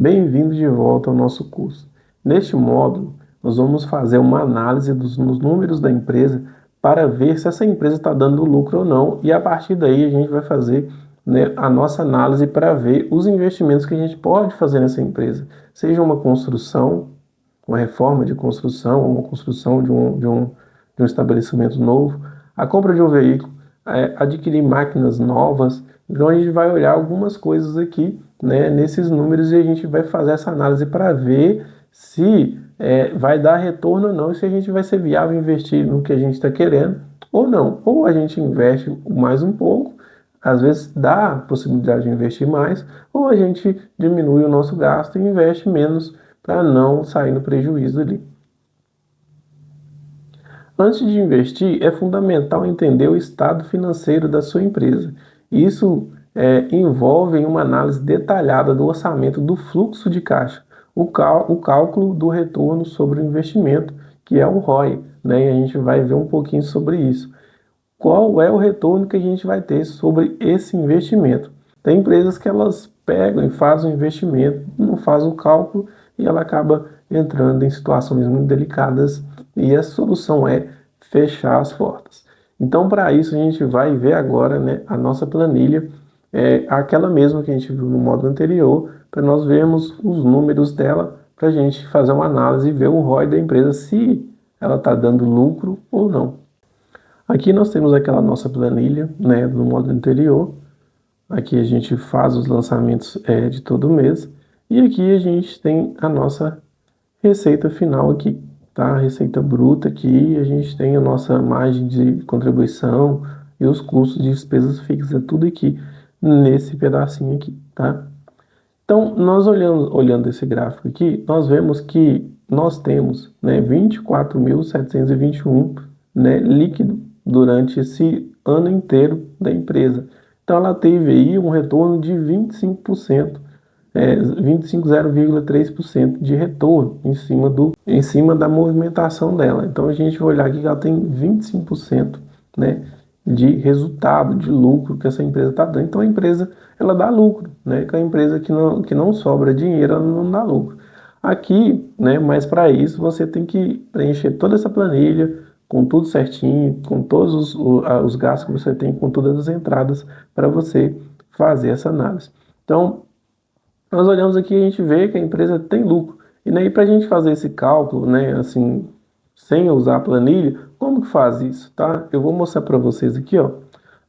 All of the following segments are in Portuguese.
Bem-vindo de volta ao nosso curso. Neste módulo, nós vamos fazer uma análise dos números da empresa para ver se essa empresa está dando lucro ou não, e a partir daí a gente vai fazer, né, a nossa análise para ver os investimentos que a gente pode fazer nessa empresa, seja uma construção, uma reforma de construção, ou uma construção de um estabelecimento novo, a compra de um veículo, adquirir máquinas novas. Então a gente vai olhar algumas coisas aqui, né, nesses números, e a gente vai fazer essa análise para ver se vai dar retorno ou não, e se a gente vai ser viável investir no que a gente está querendo ou não. Ou a gente investe mais um pouco, às vezes dá a possibilidade de investir mais, ou a gente diminui o nosso gasto e investe menos para não sair no prejuízo ali. Antes de investir, é fundamental entender o estado financeiro da sua empresa. Isso envolve uma análise detalhada do orçamento do fluxo de caixa, o cálculo do retorno sobre o investimento, que é o ROI, né? E a gente vai ver um pouquinho sobre isso. Qual é o retorno que a gente vai ter sobre esse investimento? Tem empresas que elas pegam e fazem o investimento, não fazem o cálculo e ela acaba entrando em situações muito delicadas, e a solução é fechar as portas. Então, para isso, a gente vai ver agora, né, a nossa planilha, aquela mesma que a gente viu no módulo anterior, para nós vermos os números dela, para a gente fazer uma análise e ver o ROI da empresa, se ela está dando lucro ou não. Aqui nós temos aquela nossa planilha, né, do módulo anterior. Aqui a gente faz os lançamentos de todo mês. E aqui a gente tem a nossa receita final aqui, tá? A receita bruta aqui, a gente tem a nossa margem de contribuição e os custos de despesas fixas, tudo aqui nesse pedacinho aqui, tá? Então, nós olhando esse gráfico aqui, nós vemos que nós temos, né, 24.721, né, líquido durante esse ano inteiro da empresa. Então, ela teve aí um retorno de 25%, 0,3% de retorno em cima da movimentação dela. Então, a gente vai olhar aqui que ela tem 25%, né, de resultado, de lucro que essa empresa está dando. Então, a empresa, ela dá lucro, né? Que a empresa que não sobra dinheiro, ela não dá lucro. Aqui, né, mas para isso você tem que preencher toda essa planilha com tudo certinho, com todos os gastos que você tem, com todas as entradas, para você fazer essa análise. Então, nós olhamos aqui e a gente vê que a empresa tem lucro. E daí, para a gente fazer esse cálculo, né, assim, sem usar a planilha, como que faz isso, tá? Eu vou mostrar para vocês aqui, ó.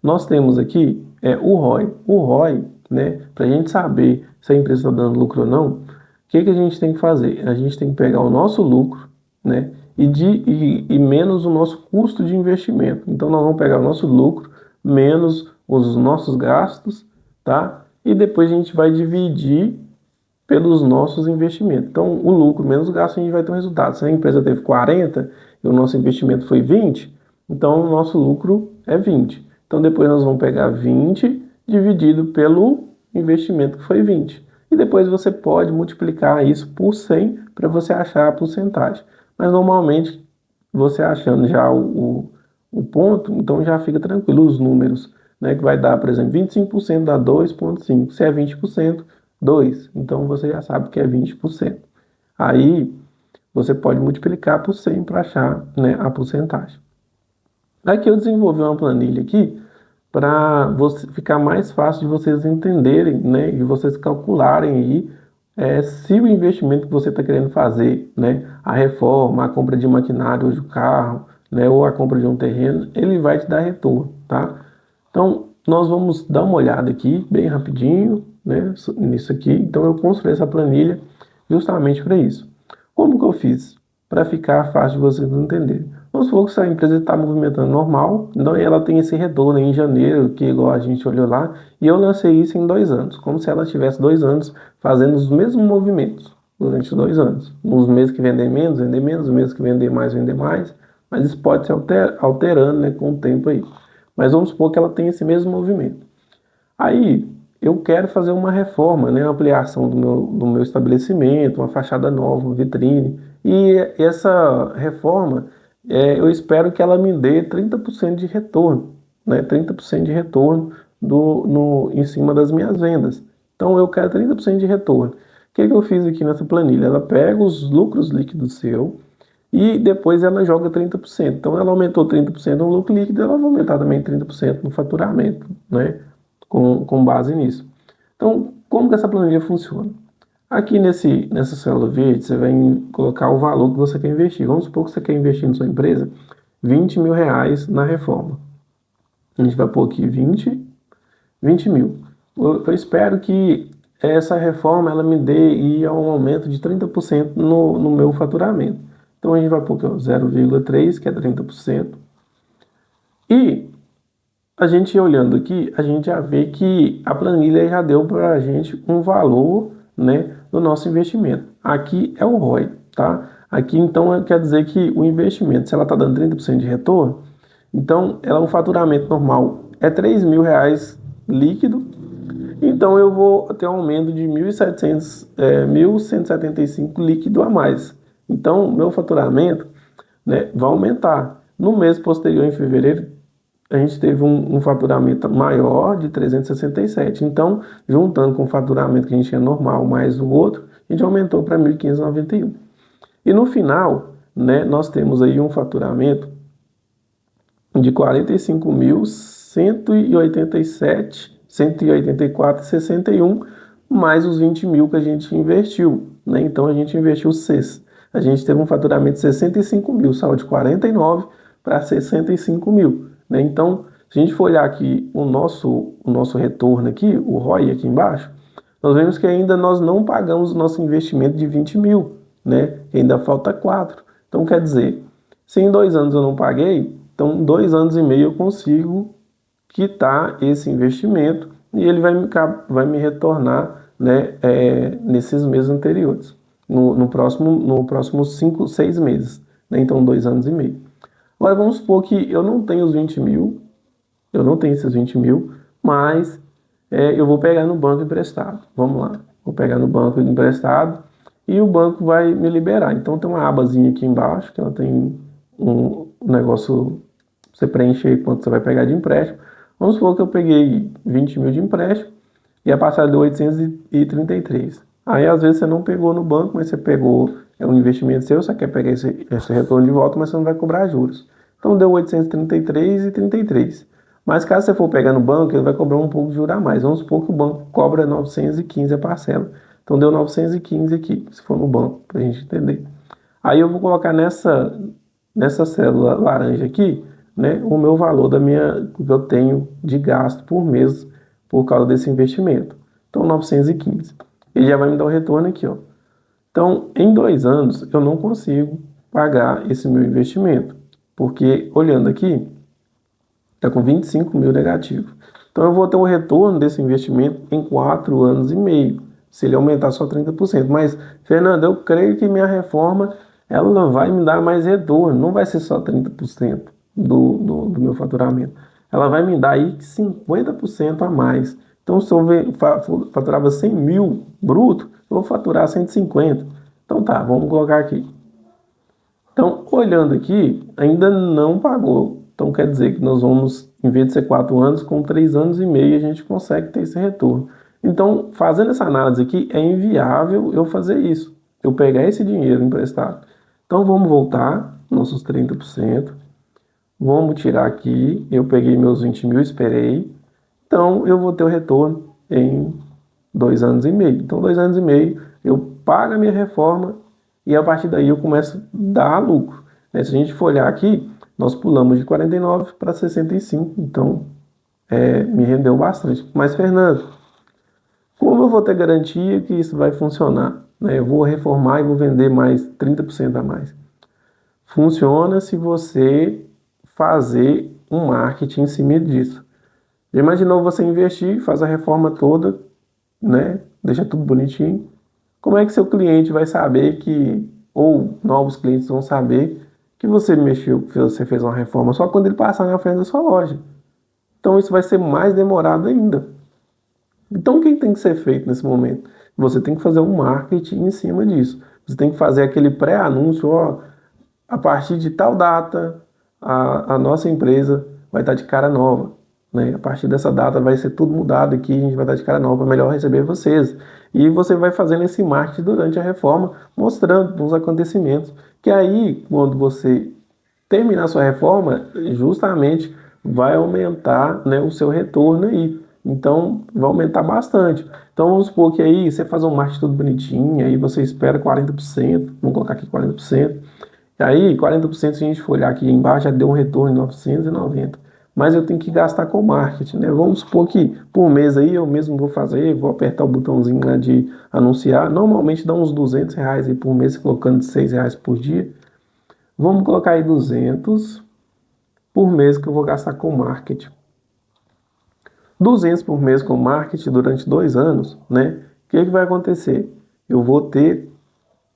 Nós temos aqui o ROI. O ROI, né, para a gente saber se a empresa está dando lucro ou não, o que a gente tem que fazer? A gente tem que pegar o nosso lucro, né, e menos o nosso custo de investimento. Então, nós vamos pegar o nosso lucro menos os nossos gastos, tá? E depois a gente vai dividir pelos nossos investimentos. Então, o lucro menos o gasto, a gente vai ter um resultado. Se a empresa teve 40 e o nosso investimento foi 20, então o nosso lucro é 20. Então, depois nós vamos pegar 20 dividido pelo investimento que foi 20. E depois você pode multiplicar isso por 100 para você achar a porcentagem. Mas, normalmente, você achando já o ponto, então já fica tranquilo os números, né, que vai dar, por exemplo, 25% dá 2,5. Se é 20%, 2. Então, você já sabe que é 20%. Aí, você pode multiplicar por 100 para achar, né, a porcentagem. Aqui eu desenvolvi uma planilha aqui para ficar mais fácil de vocês entenderem, né, e vocês calcularem aí se o investimento que você está querendo fazer, né, a reforma, a compra de maquinário de carro, né, ou a compra de um terreno, ele vai te dar retorno, tá? Então, nós vamos dar uma olhada aqui, bem rapidinho, né, nisso aqui. Então, eu construí essa planilha justamente para isso. Como que eu fiz? Para ficar fácil de vocês entenderem. Vamos supor que essa empresa está movimentando normal, então ela tem esse retorno em janeiro, que igual a gente olhou lá, e eu lancei isso em 2 anos, como se ela tivesse 2 anos fazendo os mesmos movimentos durante 2 anos. Nos meses que vender menos, nos meses que vender mais, mas isso pode se alterando, né, com o tempo aí. Mas vamos supor que ela tem esse mesmo movimento. Aí, eu quero fazer uma reforma, né, uma ampliação do meu estabelecimento, uma fachada nova, uma vitrine. E essa reforma, eu espero que ela me dê 30% de retorno, né, 30% de retorno em cima das minhas vendas. Então, eu quero 30% de retorno. O que eu fiz aqui nessa planilha? Ela pega os lucros líquidos seu e depois ela joga 30%. Então ela aumentou 30% no lucro líquido, ela vai aumentar também 30% no faturamento, né? Com base nisso. Então, como que essa planilha funciona? Aqui nessa célula verde, você vai colocar o valor que você quer investir. Vamos supor que você quer investir na sua empresa R$ 20.000 na reforma. A gente vai pôr aqui 20 mil. Eu espero que essa reforma ela me dê um aumento de 30% no meu faturamento. Então a gente vai pôr aqui 0,3, que é 30%. E a gente olhando aqui, a gente já vê que a planilha já deu para a gente um valor, né, do nosso investimento. Aqui é o ROI, tá? Aqui então quer dizer que o investimento, se ela está dando 30% de retorno, então o faturamento normal é R$ 3.000 líquido, então eu vou ter um aumento de 1.175 líquido a mais. Então meu faturamento, né, vai aumentar. No mês posterior, em fevereiro, a gente teve um faturamento maior de 367. Então, juntando com o faturamento que a gente tinha normal mais o outro, a gente aumentou para 1.591. E no final, né, nós temos aí um faturamento de 45.187, 184,61, mais os 20 mil que a gente investiu, né? Então a gente investiu 6. A gente teve um faturamento de 65 mil, saiu de 49 para 65 mil, né? Então, se a gente for olhar aqui o nosso retorno aqui, o ROI aqui embaixo, nós vemos que ainda nós não pagamos o nosso investimento de 20 mil, né? Ainda falta 4. Então, quer dizer, se em 2 anos eu não paguei, então, em 2 anos e meio eu consigo quitar esse investimento e ele vai me retornar, né, nesses meses anteriores, no próximo 5, 6 meses, né? Então 2 anos e meio. Agora vamos supor que eu não tenho os 20 mil, eu não tenho esses 20 mil, mas eu vou pegar no banco emprestado. Vamos lá, vou pegar no banco emprestado e o banco vai me liberar. Então tem uma abazinha aqui embaixo que ela tem um negócio, você preenche aí quanto você vai pegar de empréstimo. Vamos supor que eu peguei 20 mil de empréstimo e a parcela deu 833. Aí às vezes você não pegou no banco, mas você pegou um investimento seu, você quer pegar esse retorno de volta, mas você não vai cobrar juros. Então deu 833,33. Mas caso você for pegar no banco, ele vai cobrar um pouco de juros a mais. Vamos supor que o banco cobra 915 a parcela. Então deu 915 aqui, se for no banco, para a gente entender. Aí eu vou colocar nessa célula laranja aqui, né, o meu valor que eu tenho de gasto por mês por causa desse investimento. Então 915. Ele já vai me dar o retorno aqui, ó. Então, em 2 anos, eu não consigo pagar esse meu investimento, porque olhando aqui, está com 25 mil negativo. Então, eu vou ter um retorno desse investimento em 4 anos e meio, se ele aumentar só 30%. Mas, Fernando, eu creio que minha reforma ela vai me dar mais retorno, não vai ser só 30% do meu faturamento. Ela vai me dar aí 50% a mais. Então, se eu faturava 100 mil bruto, eu vou faturar 150. Então tá, vamos colocar aqui. Então, olhando aqui, ainda não pagou. Então, quer dizer que nós vamos, em vez de ser 4 anos, com 3 anos e meio, a gente consegue ter esse retorno. Então, fazendo essa análise aqui, é inviável eu fazer isso. Eu pegar esse dinheiro emprestado. Então, vamos voltar, nossos 30%. Vamos tirar aqui, eu peguei meus 20 mil, esperei. Então, eu vou ter o retorno em 2 anos e meio. Então, 2 anos e meio, eu pago a minha reforma e a partir daí eu começo a dar lucro. Se a gente for olhar aqui, nós pulamos de 49 para 65, então me rendeu bastante. Mas, Fernando, como eu vou ter garantia que isso vai funcionar? Eu vou reformar e vou vender mais 30% a mais. Funciona se você fazer um marketing em cima disso. Já imaginou você investir, faz a reforma toda, né? Deixa tudo bonitinho. Como é que seu cliente vai saber ou novos clientes vão saber que você mexeu, que você fez uma reforma só quando ele passar na frente da sua loja? Então isso vai ser mais demorado ainda. Então o que tem que ser feito nesse momento? Você tem que fazer um marketing em cima disso. Você tem que fazer aquele pré-anúncio, ó, a partir de tal data, a nossa empresa vai estar de cara nova, né? A partir dessa data vai ser tudo mudado aqui, a gente vai dar de cara nova para melhor receber vocês. E você vai fazendo esse marketing durante a reforma, mostrando os acontecimentos, que aí, quando você terminar a sua reforma, justamente vai aumentar, né, o seu retorno aí. Então, vai aumentar bastante. Então, vamos supor que aí você faz um marketing tudo bonitinho, aí você espera 40%, vamos colocar aqui 40%. E aí, 40%, se a gente for olhar aqui embaixo, já deu um retorno de 990. Mas eu tenho que gastar com marketing, né? Vamos supor que por mês aí eu mesmo vou fazer, vou apertar o botãozinho lá de anunciar. Normalmente dá uns R$ 200 aí por mês, colocando R$ 6 por dia. Vamos colocar aí 200 por mês que eu vou gastar com marketing. 200 por mês com marketing durante 2 anos, né? O que vai acontecer? Eu vou ter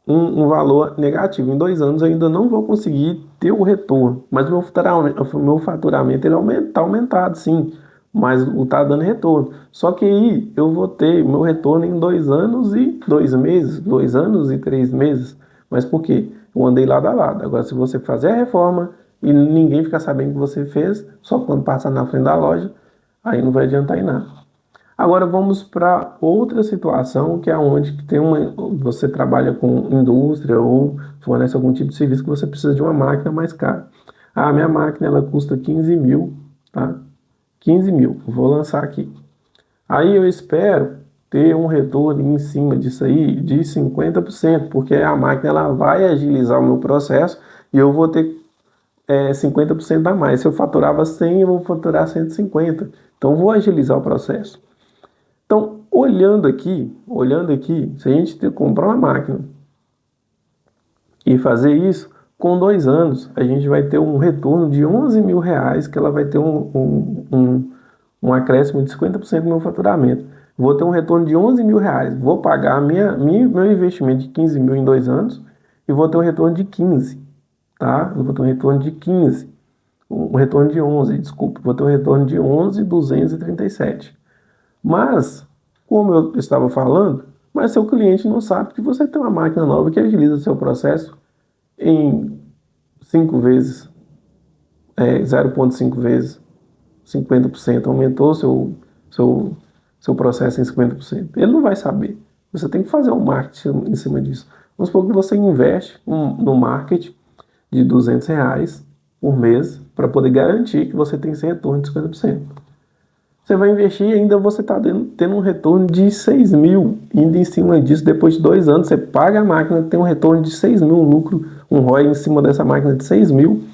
um valor negativo. Em 2 anos eu ainda não vou conseguir ter o retorno, mas o meu faturamento ele tá aumentado sim, mas tá dando retorno. Só que aí eu vou ter meu retorno em 2 anos e 2 meses, 2 anos e 3 meses. Mas por quê? Eu andei lado a lado. Agora, se você fazer a reforma e ninguém ficar sabendo que você fez, só quando passar na frente da loja, aí não vai adiantar em nada. Agora vamos para outra situação, que é onde você trabalha com indústria ou fornece algum tipo de serviço que você precisa de uma máquina mais cara. A minha máquina ela custa 15 mil, tá? 15 mil, vou lançar aqui. Aí eu espero ter um retorno em cima disso aí de 50%, porque a máquina ela vai agilizar o meu processo e eu vou ter 50% a mais. Se eu faturava 100, eu vou faturar 150. Então, vou agilizar o processo. Então, olhando aqui, se a gente comprar uma máquina e fazer isso, com 2 anos, a gente vai ter um retorno de R$ 11 mil, que ela vai ter um acréscimo de 50% no meu faturamento. Vou ter um retorno de R$ 11 mil. Vou pagar meu investimento de 15 mil em 2 anos e vou ter um retorno de 15, tá? Eu vou ter um retorno de 15. Um retorno de 11, desculpa. Vou ter um retorno de 11.237. Mas, como eu estava falando, mas seu cliente não sabe que você tem uma máquina nova que agiliza o seu processo em 5 vezes, 0,5 vezes, 50%. Aumentou seu processo em 50%. Ele não vai saber. Você tem que fazer um marketing em cima disso. Vamos supor que você investe no marketing de R$ 200 por mês para poder garantir que você tem esse retorno de 50%. Você vai investir e ainda você está tendo um retorno de 6 mil. Ainda em cima disso, depois de 2 anos, você paga a máquina, tem um retorno de 6 mil, um lucro, um ROI em cima dessa máquina de 6 mil.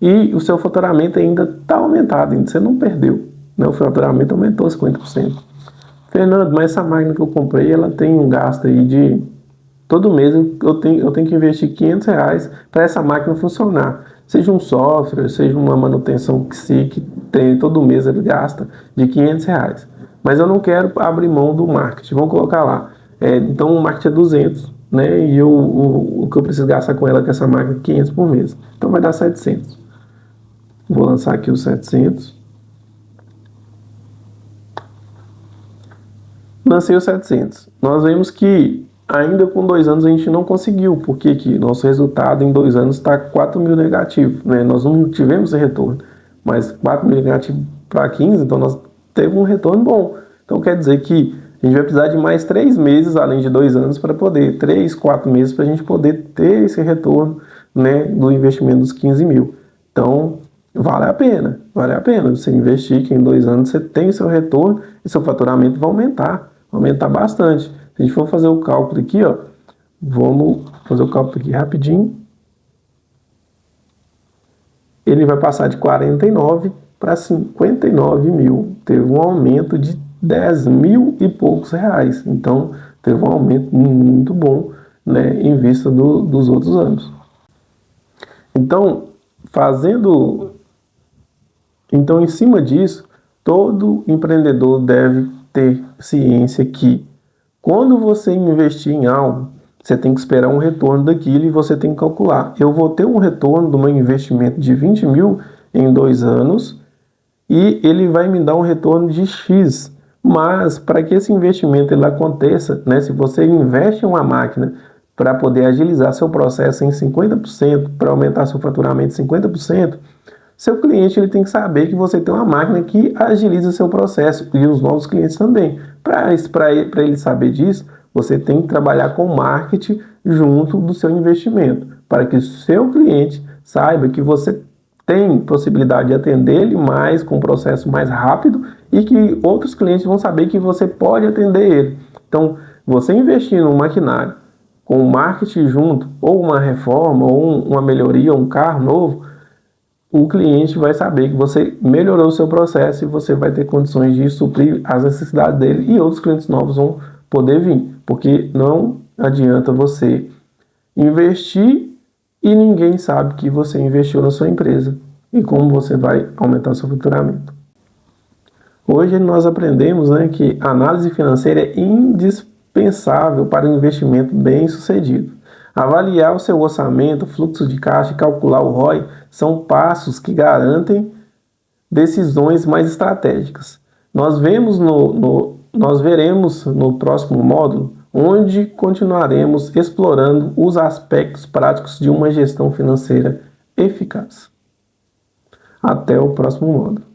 E o seu faturamento ainda está aumentado, ainda você não perdeu, né? O faturamento aumentou 50%. Fernando, mas essa máquina que eu comprei, ela tem um gasto aí de... Todo mês eu tenho que investir R$ 500 para essa máquina funcionar. Seja um software, seja uma manutenção que tem, todo mês ele gasta de R$ 500. Mas eu não quero abrir mão do marketing. Vamos colocar lá. Então o marketing é 200, né? E o que eu preciso gastar com ela, com essa máquina, é 500 por mês. Então vai dar 700. Vou lançar aqui os 700. Lancei os 700. Nós vemos que ainda com 2 anos a gente não conseguiu, porque que nosso resultado em 2 anos está 4 mil negativo, né? Nós não tivemos esse retorno, mas 4 mil negativo para 15, então nós teve um retorno bom. Então quer dizer que a gente vai precisar de mais 3 meses, além de 2 anos, para poder, 3, 4 meses, para a gente poder ter esse retorno, né, do investimento dos 15 mil. Então, vale a pena você investir, que em 2 anos você tem o seu retorno e seu faturamento vai aumentar bastante. Se a gente for fazer o cálculo aqui, ó, vamos fazer o cálculo aqui rapidinho. Ele vai passar de 49 para 59 mil. Teve um aumento de 10 mil e poucos reais. Então, teve um aumento muito bom, né, em vista dos outros anos. Então, em cima disso, todo empreendedor deve ter ciência que quando você investir em algo, você tem que esperar um retorno daquilo e você tem que calcular. Eu vou ter um retorno do meu investimento de 20 mil em 2 anos e ele vai me dar um retorno de X. Mas para que esse investimento ele aconteça, né, se você investe em uma máquina para poder agilizar seu processo em 50%, para aumentar seu faturamento em 50%, seu cliente ele tem que saber que você tem uma máquina que agiliza seu processo e os novos clientes também. Para ele saber disso, você tem que trabalhar com marketing junto do seu investimento, para que o seu cliente saiba que você tem possibilidade de atender ele mais, com um processo mais rápido, e que outros clientes vão saber que você pode atender ele. Então, você investir num maquinário com marketing junto, ou uma reforma, ou uma melhoria, ou um carro novo, o cliente vai saber que você melhorou o seu processo e você vai ter condições de suprir as necessidades dele, e outros clientes novos vão poder vir, porque não adianta você investir e ninguém sabe que você investiu na sua empresa e como você vai aumentar seu faturamento. Hoje nós aprendemos, que a análise financeira é indispensável para um investimento bem sucedido. Avaliar o seu orçamento, fluxo de caixa e calcular o ROI são passos que garantem decisões mais estratégicas. Nós veremos no próximo módulo, onde continuaremos explorando os aspectos práticos de uma gestão financeira eficaz. Até o próximo módulo.